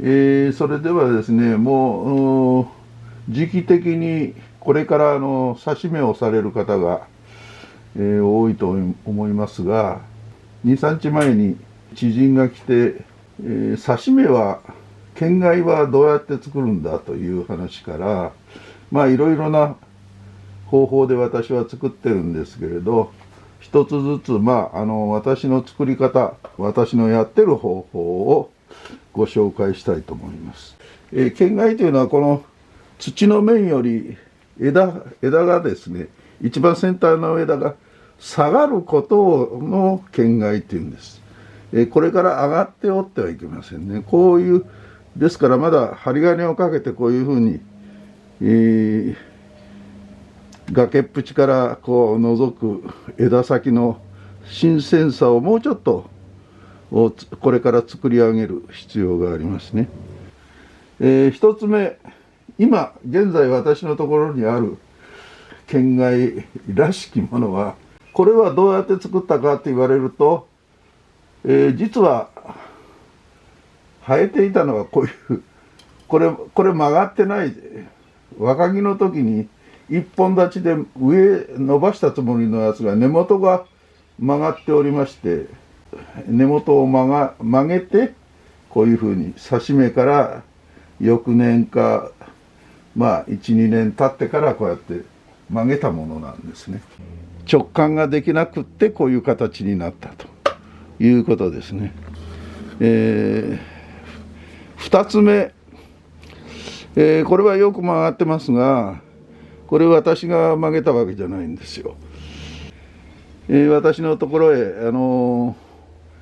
それではですね、もう時期的にこれから指し目をされる方が、多いと思いますが、2、3日前に知人が来て、刺し目は県外はどうやって作るんだという話から、まあいろいろな方法で私は作ってるんですけれど、一つずつ、私の作り方、私のやってる方法をご紹介したいと思います。県外というのはこの土の面より枝がですね、一番先端の枝が下がることの県外というんです。これから上がっておってはいけませんね。こういうですからまだ針金をかけてこういうふうに、崖っぷちからこう覗く枝先の新鮮さをもうちょっとこれから作り上げる必要がありますね。一つ目、今現在私のところにある県外らしきものは、これはどうやって作ったかと言われると、実は生えていたのはこういうこれ曲がってない若木の時に一本立ちで上伸ばしたつもりのやつが根元が曲がっておりまして、根元を曲げてこういうふうに刺し目から翌年か1、2年経ってからこうやって曲げたものなんですね。直感ができなくってこういう形になったということですね。2つ目、これはよく曲がってますが、これ私が曲げたわけじゃないんですよ。私のところへ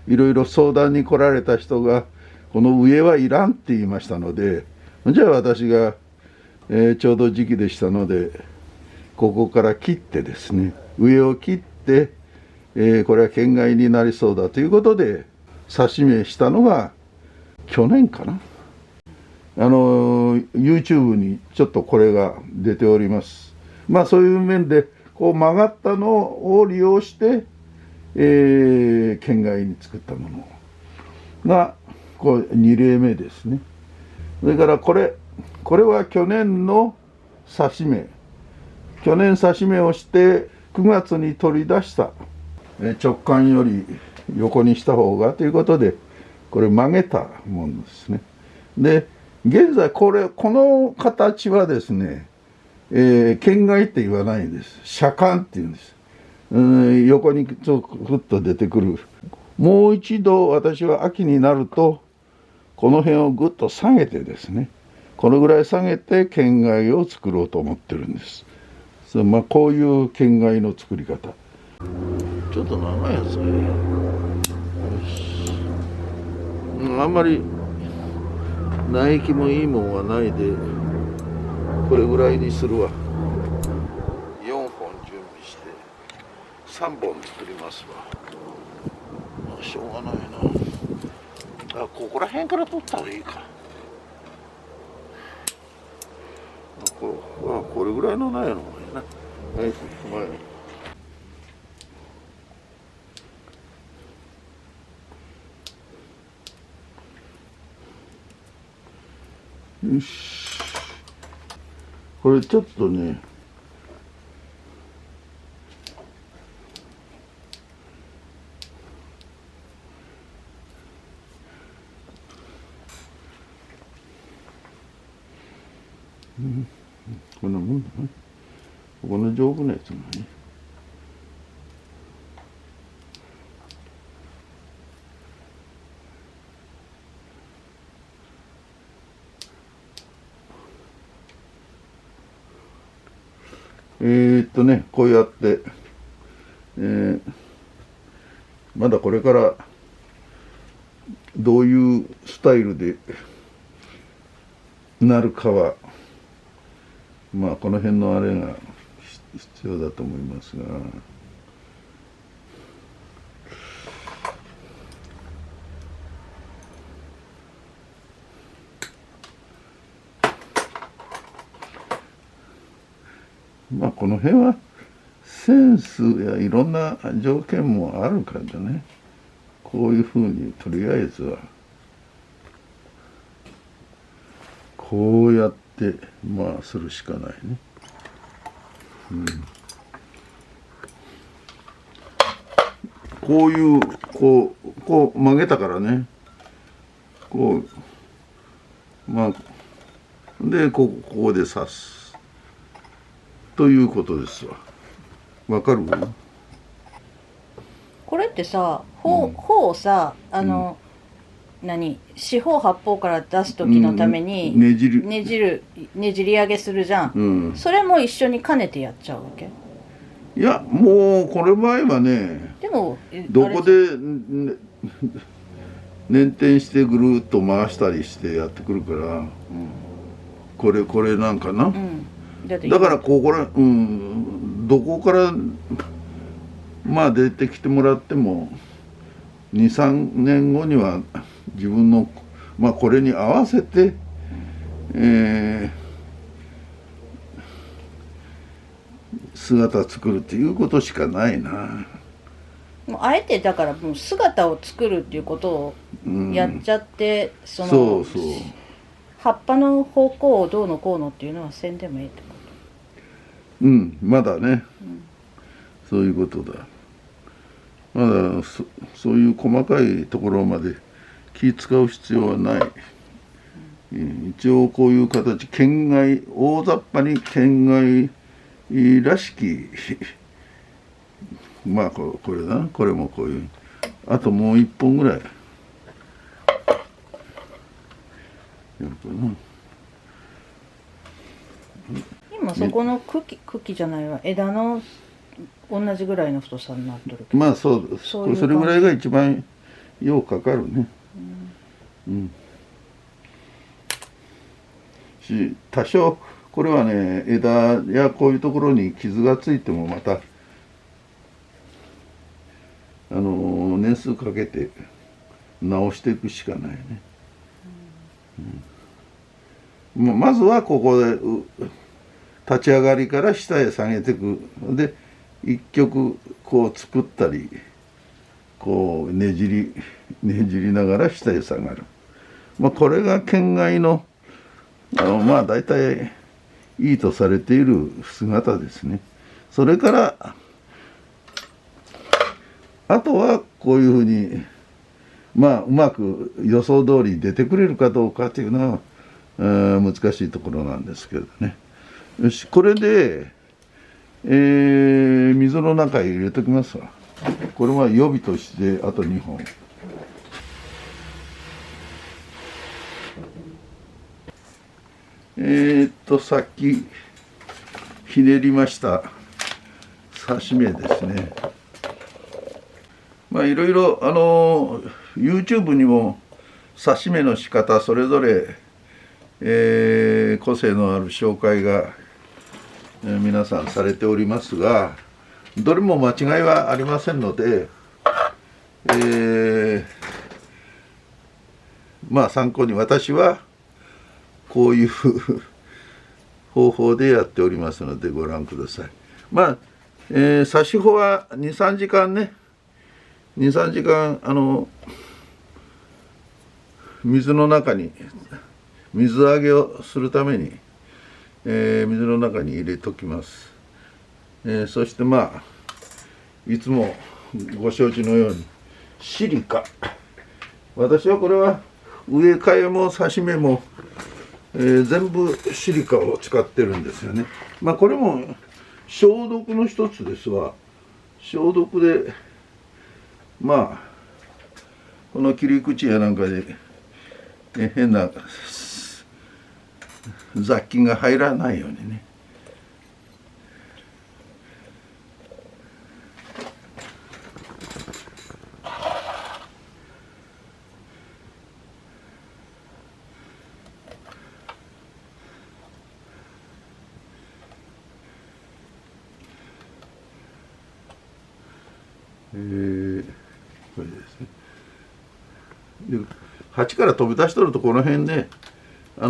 いろいろ相談に来られた人がこの上はいらんって言いましたので、じゃあ私が、ちょうど時期でしたのでここから切ってですね、上を切って、これは県外になりそうだということで刺し目したのが去年かな。YouTube にちょっとこれが出ております。そういう面でこう曲がったのを利用して、県外に作ったものがこう2例目ですね。それからこれは去年の刺し目、去年刺し目をして9月に取り出した直感より横にした方がということでこれ曲げたものですね。で現在この形はですね、県外って言わないんです。斜管っていうんです。横にちょっと出てくる。もう一度私は秋になるとこの辺をぐっと下げてですね、このぐらい下げて県外を作ろうと思ってるんです。こういう県外の作り方。ちょっと長いやつね。あんまり苗木もいいもんはないでこれぐらいにするわ。4本準備して3本作りますわ。しょうがないな。ここら辺から取った方がいいか。これぐらいの苗の方がいいな。はい、よし。これちょっとね、こんなもんだね。この丈夫なやつがね。こうやって、まだこれからどういうスタイルでなるかはこの辺のあれが必要だと思いますが、この辺はセンスやいろんな条件もあるからね、こういうふうにとりあえずはこうやってまあするしかないね。こういうこう曲げたからね、こうまあでここで刺すということですわ。わかる？これってさ、方をさ、四方八方から出す時のためにねじり上げするじゃん。それも一緒に兼ねてやっちゃうわけ？いや、もうこれ前はね、でもどこで捻転してぐるっと回したりしてやってくるから、これなんかな、だからこれ、どこからまあ出てきてもらっても23年後には自分のまあこれに合わせて、姿作るっていうことしかないな。もうあえてだからもう姿を作るっていうことをやっちゃって、そう葉っぱの方向をどうのこうのっていうのはせんでもいいってこと？まだね、そういうことだ。まだそういう細かいところまで気使う必要はない。一応こういう形、県外大雑把に県外らしきまあこれだな、これもこういう、あともう一本ぐらいやるかな。今そこの茎じゃないわ、枝の同じぐらいの太さになってるけど、まあそうです。それぐらいが一番ようかかるね。多少これはね、枝やこういうところに傷がついてもまた年数かけて直していくしかないね。まずはここで立ち上がりから下へ下げていく。で一曲こう作ったり、こうねじりながら下へ下がる。これが県外のまあ大体いいとされている姿ですね。それからあとはこういうふうにまあうまく予想通り出てくれるかどうかというのは難しいところなんですけどね。よし、これで、水の中へ入れときますわ。これは予備としてあと2本。さっきひねりました刺し目ですね。まあいろいろYouTube にも刺し目の仕方それぞれ、個性のある紹介が、皆さんされておりますが、どれも間違いはありませんので、まあ参考に私はこういう方法でやっておりますのでご覧ください。まあ、刺し穂は2、3時間ね、2、3時間水の中に水揚げをするために、水の中に入れときます。そしてまあいつもご承知のようにシリカ、私はこれは植え替えも刺し目も、全部シリカを使ってるんですよね。まあこれも消毒の一つですわ。消毒でまあこの切り口やなんかで、変な雑菌が入らないようにね。これですね。で鉢から飛び出しとるとこの辺でち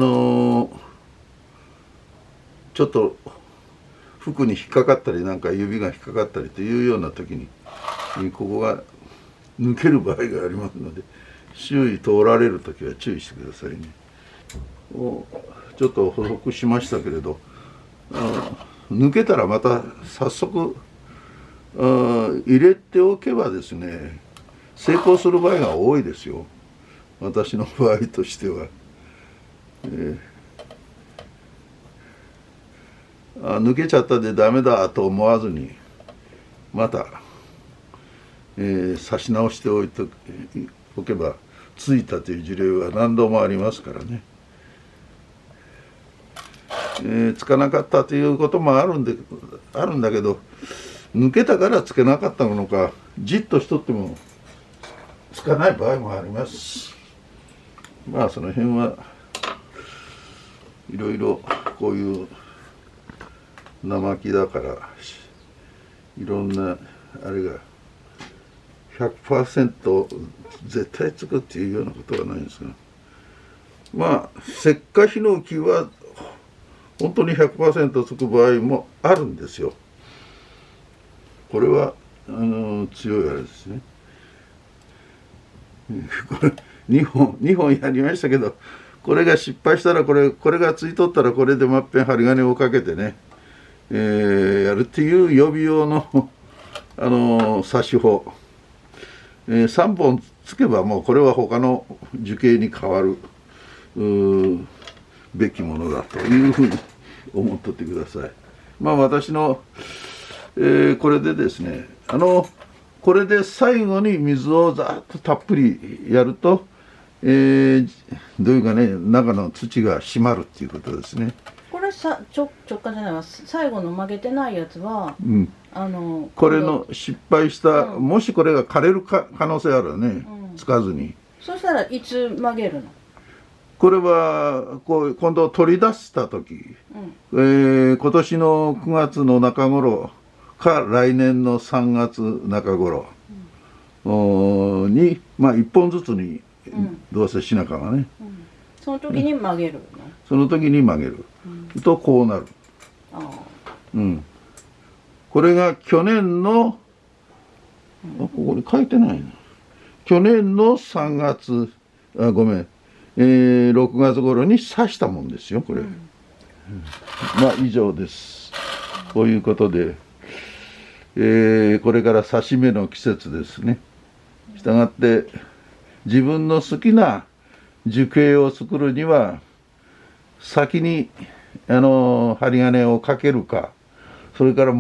ょっと服に引っかかったりなんか指が引っかかったりというような時にここが抜ける場合がありますので、周囲通られる時は注意してくださいね。をちょっと補足しましたけれど、抜けたらまた早速入れておけばですね、成功する場合が多いですよ、私の場合としては。抜けちゃったでダメだと思わずにまた、差し直しておけばついたという事例は何度もありますからね。つかなかったということもあるんだけど、抜けたからつけなかったのか、じっとしとってもつかない場合もあります。まあその辺はいろいろこういう生木だからいろんなあれが 100% 絶対つくっていうようなことはないんですが、まあ石化ヒノキは本当に 100% つく場合もあるんですよ。これは強いあれですね。これ2本やりましたけど、これが失敗したらこれがついとったらこれでまっぺん針金をかけてね、やるっていう予備用の刺し法、3本つけばもうこれは他の樹形に変わるべきものだというふうに思っとってください。まあ私の、これでですね、これで最後に水をざっとたっぷりやると、どういうかね、中の土が締まるっていうことですね。これ直感じゃないわ、最後の曲げてないやつは、これの失敗した、もしこれが枯れる可能性あるよね、つかずに。そしたらいつ曲げるの？これは今度取り出した時、今年の9月の中頃か来年の3月中頃に、まあ1本ずつにどうせしなかはね、その時に曲げるの？その時に曲げる、とこうなる。これが去年のここに書いてないな、去年の3月ごめん、6月頃に刺したもんですよこれ。まあ以上です。こういうことで、これから刺し目の季節ですね。したがって自分の好きな樹形を作るには先に針金をかけるか、それから、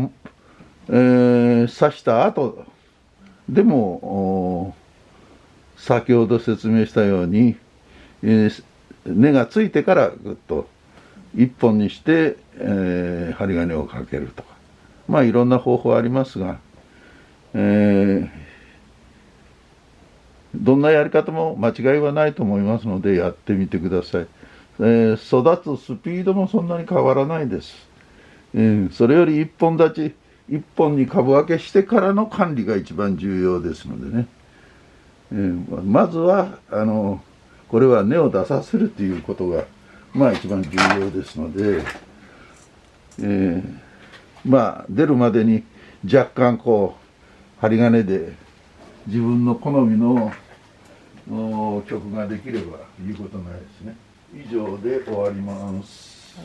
刺した後でも先ほど説明したように、根がついてからぐっと一本にして、針金をかけるとか、まあいろんな方法ありますが、どんなやり方も間違いはないと思いますのでやってみてください。育つスピードもそんなに変わらないです。それより一本立ち、一本に株分けしてからの管理が一番重要ですのでね、まずはこれは根を出させるということがまあ一番重要ですので、まあ出るまでに若干針金で自分の好みの曲ができればいうことないですね。以上で終わります。